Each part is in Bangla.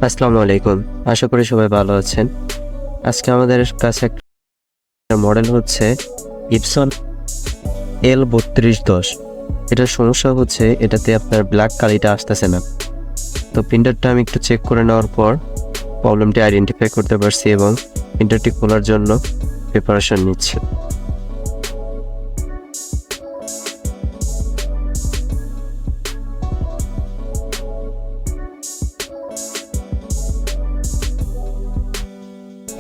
আসসালামু আলাইকুম। আশা করি সবাই ভালো আছেন। আজকে আমাদের কাছে একটা মডেল হচ্ছে ইপসন L3210। এটার সমস্যা হচ্ছে এটাতে আপনার ব্ল্যাক কালিটা আসতেছে না। তো প্রিন্টারটা আমি একটু চেক করে নেওয়ার পর প্রবলেমটি আইডেন্টিফাই করতে পারছি এবং প্রিন্টারটি খোলার জন্য প্রিপারেশন নিচ্ছি।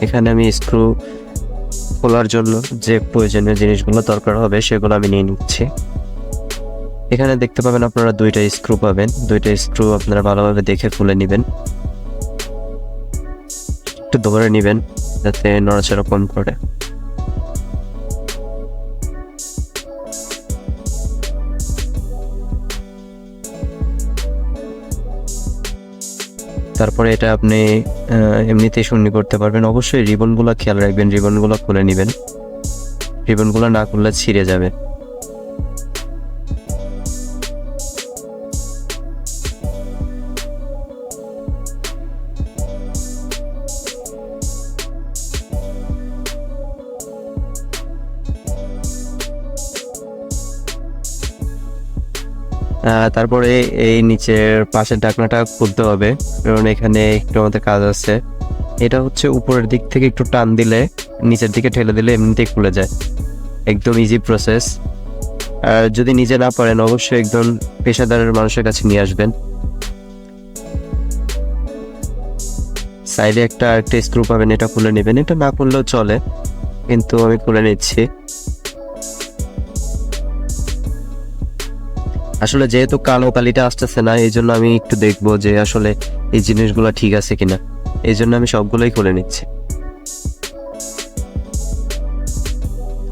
এখানে আমি স্ক্রু খোলার জন্য যে প্রয়োজনীয় জিনিসগুলো দরকার হবে সেগুলো আমি নিয়ে নিচ্ছি। এখানে দেখতে পাবেন আপনারা দুইটা স্ক্রু পাবেন। দুইটা স্ক্রু আপনারা ভালোভাবে দেখে খুলে নেবেন, একটু ধরে নেবেন যাতে নড়াচড়া কম করে। তারপরে এটা আপনি এমনিতেই শূন্য করতে পারবেন। অবশ্যই রিবনগুলো খেয়াল রাখবেন, রিবনগুলো খুলে নেবেন, রিবনগুলো না খুললে ছিঁড়ে যাবে। তারপরে এই নিচের পাশের ঢাকনাটা খুলতে হবে, কারণ এখানে একটু আমাদের কাজ আছে। এটা হচ্ছে উপরের দিক থেকে একটু টান দিলে নিচের দিকে ঠেলে দিলে এমনিতেই খুলে যায়, একদম ইজি প্রসেস। আর যদি নিজে না পারেন অবশ্যই একদম পেশাদারের মানুষের কাছে নিয়ে আসবেন। সাইডে একটা স্ক্রু পাবেন, এটা খুলে নেবেন। এটা না খুললেও চলে, কিন্তু আমি খুলে নিচ্ছি। আসলে যেহেতু কালো কালিটা আসতেছে না, এই জন্য আমি একটু দেখবো যে আসলে এই জিনিসগুলো ঠিক আছে কিনা, এই জন্য আমি সবগুলোই খুলে নিচ্ছি।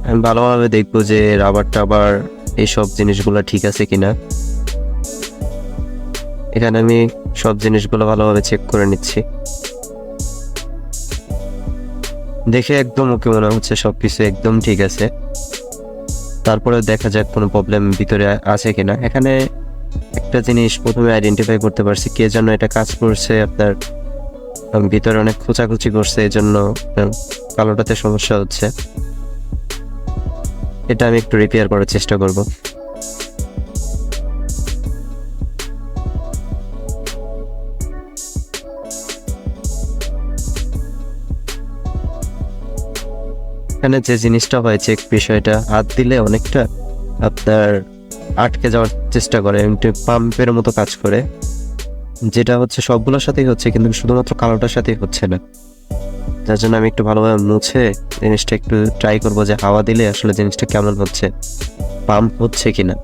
আমি ভালোভাবে দেখবো যে রাবার টাবার এইসব জিনিসগুলো ঠিক আছে কিনা। এখানে আমি সব জিনিসগুলো ভালোভাবে চেক করে নিচ্ছি। দেখে একদম ওকে মনে হচ্ছে সবকিছু একদম ঠিক আছে। তারপরে দেখা যাক কোনো প্রবলেম ভিতরে আছে কিনা। এখানে একটা জিনিস প্রথমে আইডেন্টিফাই করতে পারছি, কে যেন এটা কাজ করছে আপনার ভিতরে অনেক খোঁচাখুচি করছে, এই জন্য কালোটাতে সমস্যা হচ্ছে। এটা আমি একটু রিপেয়ার করার চেষ্টা করব। এখানে যে জিনিসটা হয় চেক বিষয়টা, হাত দিলে অনেকটা আপনার আটকে যাওয়ার চেষ্টা করে, পাম্পের মতো কাজ করে, যেটা হচ্ছে সবগুলোর সাথেই হচ্ছে, কিন্তু শুধুমাত্র কালোটার সাথেই হচ্ছে না। যার জন্য আমি একটু ভালোভাবে মুছে জিনিসটা একটু ট্রাই করবো যে হাওয়া দিলে আসলে জিনিসটা কেমন হচ্ছে, পাম্প হচ্ছে কিনা।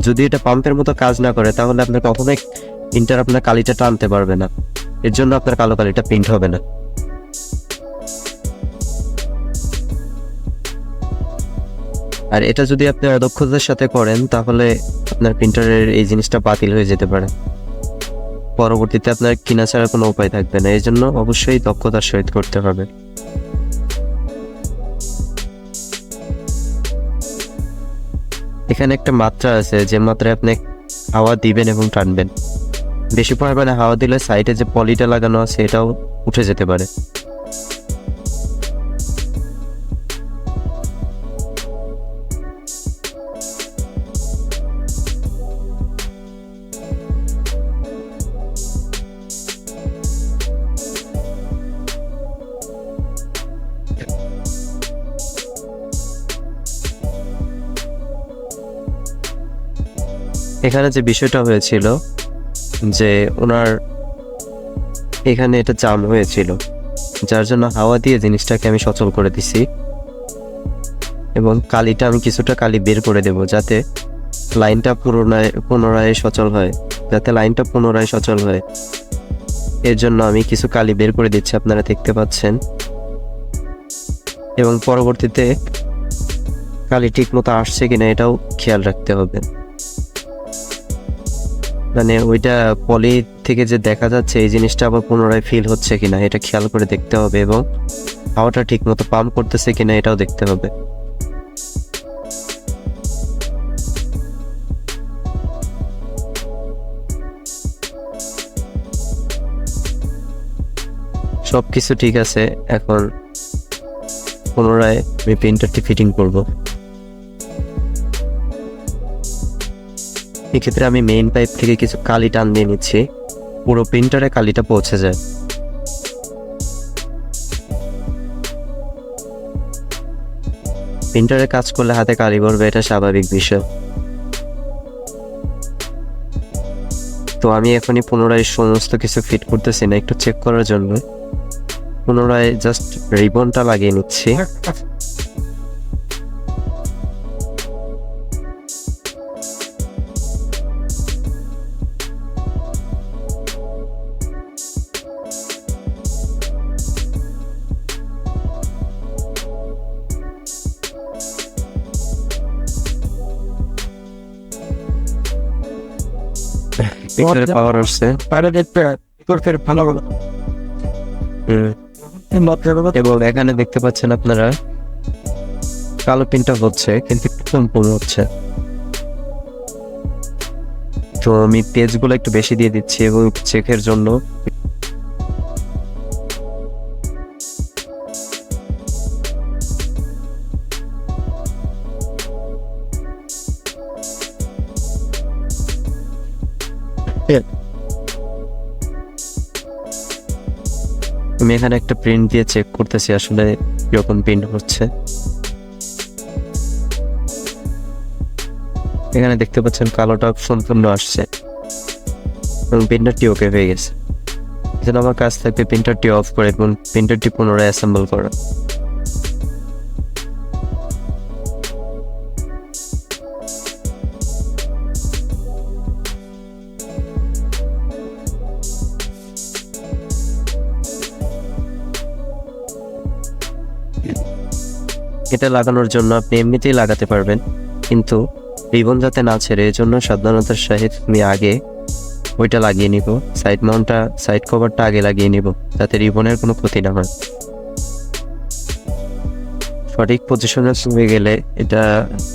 যদি এটা পাম্পের মতো কাজ না করে তাহলে আপনার কখনোই প্রিন্টার আপনার কালিটা টানতে পারবে না, এর জন্য আপনার কালো কালিটা প্রিন্ট হবে না। আর এটা যদি আপনি অদক্ষতার সাথে করেন তাহলে আপনার প্রিন্টারের এই জিনিসটা বাতিল হয়ে যেতে পারে, পরবর্তীতে আপনার কিনা ছাড়া কোনো উপায় থাকবে না। এই জন্য অবশ্যই দক্ষতার সহিত করতে হবে। এখানে একটা মাত্রা আছে, যে মাত্রায় আপনি হাওয়া দিবেন এবং টানবেন। বেশি পরিমাণে হাওয়া দিলে সাইডে যে পলিটা লাগানো আছে এটাও উঠে যেতে পারে। এখানে যে বিষয়টা হয়েছিল যে ওনার এখানে এটা জাম হয়েছিল, যার জন্য হাওয়া দিয়ে জিনিসটাকে আমি সচল করে দিছি এবং কালিটা আমি কিছুটা কালি বের করে দেব যাতে লাইনটা পুনরায় সচল হয়, এর জন্য আমি কিছু কালি বের করে দিচ্ছি, আপনারা দেখতে পাচ্ছেন। এবং পরবর্তীতে কালি ঠিক মতো আসছে কিনা এটাও খেয়াল রাখতে হবে। মানে ওইটা পলি থেকে যে দেখা যাচ্ছে এই জিনিসটা আবার পুনরায় ফিল হচ্ছে কিনা এটা খেয়াল করে দেখতে হবে, এবং হাওয়াটা ঠিক মতো পাম্প করতেছে কিনা এটাও দেখতে হবে। সবকিছু ঠিক আছে। এখন পুনরায় আমি প্রিন্টারটি ফিটিং করব। এক্ষেত্রে আমি মেইন পাইপ থেকে কিছু কালি টান দিয়ে নিচ্ছি, পুরো প্রিন্টারে কালিটা পৌঁছে যায়। প্রিন্টারে কাজ করলে হাতে কালি পড়বে, এটা স্বাভাবিক বিষয়। তো আমি এখনই পুনরায় সমস্ত কিছু ফিট করতেছি না, একটু চেক করার জন্য পুনরায় জাস্ট রিবনটা লাগিয়ে নিচ্ছি। পাওয়ার আসছে এবং এখানে দেখতে পাচ্ছেন আপনারা কালো পিনটা হচ্ছে, কিন্তু একটু কম হচ্ছে। তো আমি পেজগুলো একটু বেশি দিয়ে দিচ্ছি এবং চেকের জন্য। আমি এখানে একটা প্রিন্ট দিয়ে চেক করতেছি আসলে কিরকম প্রিন্ট হচ্ছে। এখানে দেখতে পাচ্ছেন কালোটা সম্পূর্ণ আসছে এবং প্রিন্টারটি ওকে হয়ে গেছে। এজন্য আমার কাজ থাকবে প্রিন্টারটি অফ করে এবং প্রিন্টারটি পুনরায় অ্যাসেম্বল করা। এটা লাগানোর জন্য আপনি এমনিতেই লাগাতে পারবেন, কিন্তু রিবন যাতে না ছেড়ে এজন্য সাবধানতার সহিত আমি আগে ওইটা লাগিয়ে নিব। সাইড কভারটা আগে লাগিয়ে নিব যাতে রিবনের কোনো ক্ষতি না হয়। সঠিক পজিশনে চলে গেলে এটা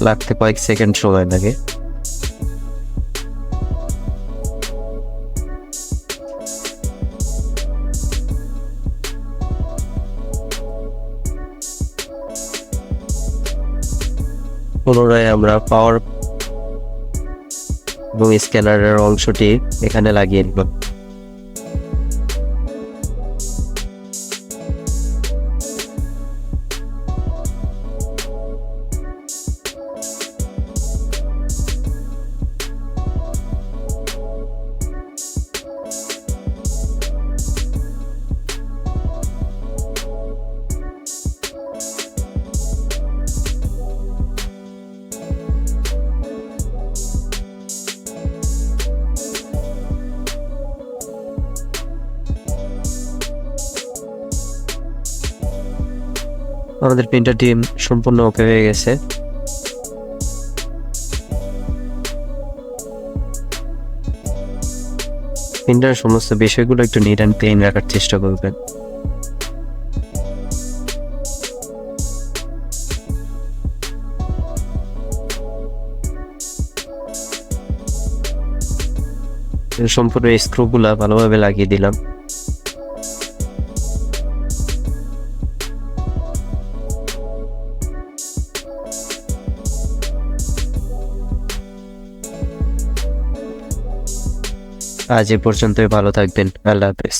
লাগতে কয়েক সেকেন্ড সময় লাগে। পুনরায় আমরা পাওয়ার এবং স্ক্যানারের অংশটি এখানে লাগিয়ে নিব। আমাদের প্রিন্টারটি সম্পূর্ণ ওকে হয়ে গেছে। প্রিন্টারের সমস্ত বিষয়গুলো একটু নিট অ্যান্ড ক্লিন রাখার চেষ্টা করবেন। সম্পূর্ণ স্ক্রুগুলা ভালোভাবে লাগিয়ে দিলাম। আজ এ পর্যন্তই, ভালো থাকবেন, আল্লাহ হাফেজ।